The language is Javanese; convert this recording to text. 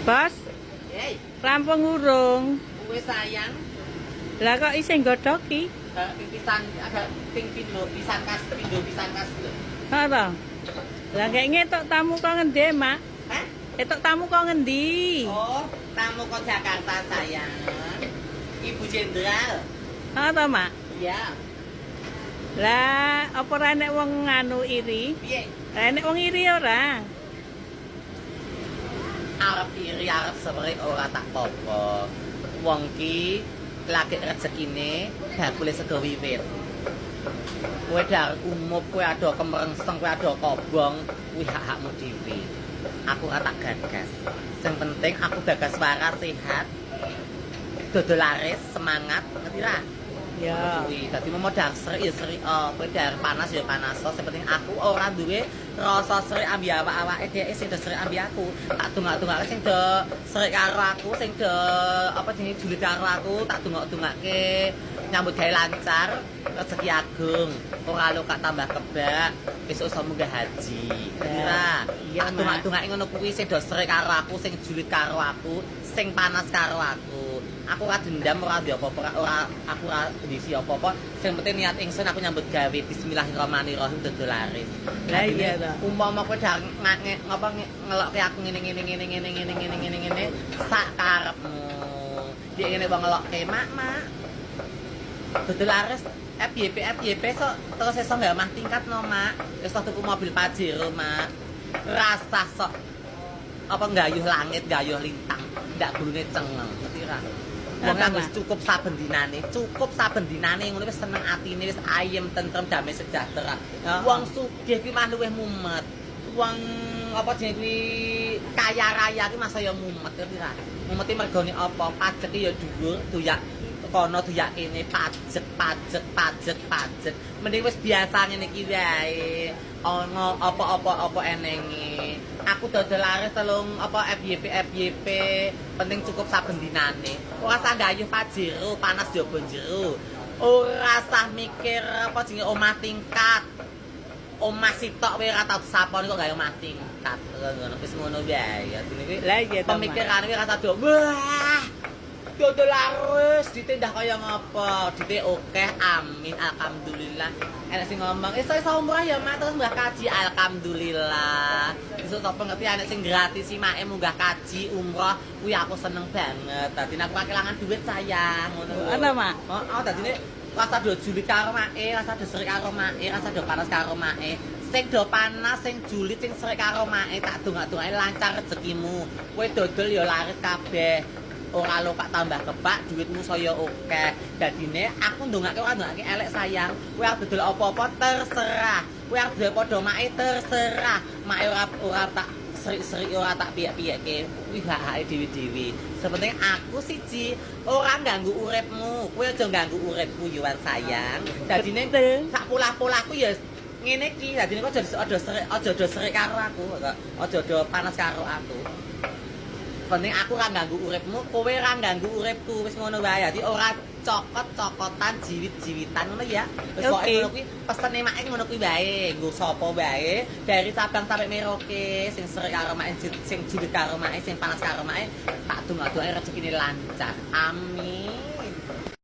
Bos, Hei, rampung urung. kue sayang, Lah kok isih nggodhoki? pisan agak pindo pisan kas lho. Apa? Lah kayak ngetok tamu kok ngendi, Mak? Hah? Etok tamu kok ngendi? Oh, tamu ke Jakarta sayang. Ibu Jenderal. Apa, Mak? Iya. Lah, apa ora nek wong nganu iri? Piye? Lah nek wong iri ora. Arep iri arep serik ora tak apa. Wong ki lagi rezekine bakule sego wiwit. Kowe dar umup, kowe ada kemerengseng, kowe ada kobong, kuwi hak-hakmu dhewe. Aku ora tak gagas. Sing penting aku gagas waras sehat. Dodol laris, semangat, ngerti ra? Ya. Kuwi dadi modal srik ya srik, kowe dar panas ya panas. Sing penting aku ora duwe rasa srik ambi awak-awake dhek sing do srik ambi aku. Tak tungak-tungake sing do srik karo aku, sing do apa jenenge julid karo aku, tak tungak-tungake nyambut gawe lancar, rezeki agung, ora lokak tambah kebak, besok iso munggah haji. Kira, iya, tak tungak-tungake ngono kuwi sing do srik karo aku, sing julid karo aku, sing panas karo aku. Aku ora dendam, ora ndek apa-apa, ora aku ora ndisi apa-apa. Sing penting niat ingsun aku nyambut gawe bismillahirrahmanirrahim dodol laris. Lah iya ta. Umpama kowe dak ngapa ngelokke aku ngene sak karepmu. Dia ngene bang ngelokke mak. Dodol laris FYP sok terus iso nggak mah tingkat no mak. Wis tuku mobil Pajero mak. Rasa sok apa nggayuh langit, gayuh lintang, ndak gulune cengeng, ngerti ra? Wong wis cukup saben dinane ngono wis seneng atine, wis ayem, tentrem, damai sejahtera. Wong sugih kuwi mah luwih mumet. Wong apa jenenge kuwi kaya raya kuwi masa ya mumet, ngerti ra? Mumete mergone apa? Pajek ya dhuwur, doyak kono doyak kene, pajek. Mending wis biasa ngene iki wae. Ono apa-apa enenge. Aku dodol laris telung apa FYP penting cukup saben dinane. Ora usah gayuh Pajero, panas jaba jero. Ora usah mikir apa jenenge omah tingkat. Omah sitok wae ora tau disaponi kok gawe omah tingkat. Ngono wis ngono wae. Dene kuwi Lah iya ta. pemikirane kuwi rasa do. Wah. Dodol laris ditindak kaya ngapa? Dite akeh, amin, alhamdulillah. Enak sing ngomong, iso umrah ya mak terus mbah kaji, alhamdulillah. Iso sapa ngerti enak sing gratis si make munggah kaji, umrah, kuwi aku seneng banget. Dadi aku kelangan duit sayang, ngono. Ana, Mak? Heeh, dadine rasa do julid karo make, rasa do serik karo make, rasa do panas karo make. Sing do panas, sing julid, sing serik karo make, tak dongak-dongake lancar rezekimu. Kowe dodol ya laris kabeh. Ora lokak tambah kebak, duitmu saya akeh. Dadine aku ndongake ora ndongake elek sayang. Kowe arep dodol apa-apa terserah. Kowe arep dodol padha make terserah. Make ora tak serik-serik ora tak piyek-piyekke. Kuwi hak-hake dhewe-dhewe. Sepenting aku siji ora ganggu uripmu. Kowe aja ganggu uripku yo sayang. Dadine sak polah-polahku ya ngene iki. Dadine kok aja do serik karo aku, aja do panas karo aku. Penting aku ora ganggu uripmu, kowe ora ganggu uripku, wis ngono wae. Dadi ora cokot-cokotan, jiwit-jiwitan ngono ya. Wis pokoke ngono kuwi pesene mak ngono kuwi wae, nggo sapa wae, dari Sabang sampai Merauke, sing serik karo mak, sing jiwit karo mak, sing panas karo mak, tak donga-donga rezekine lancar. Amin.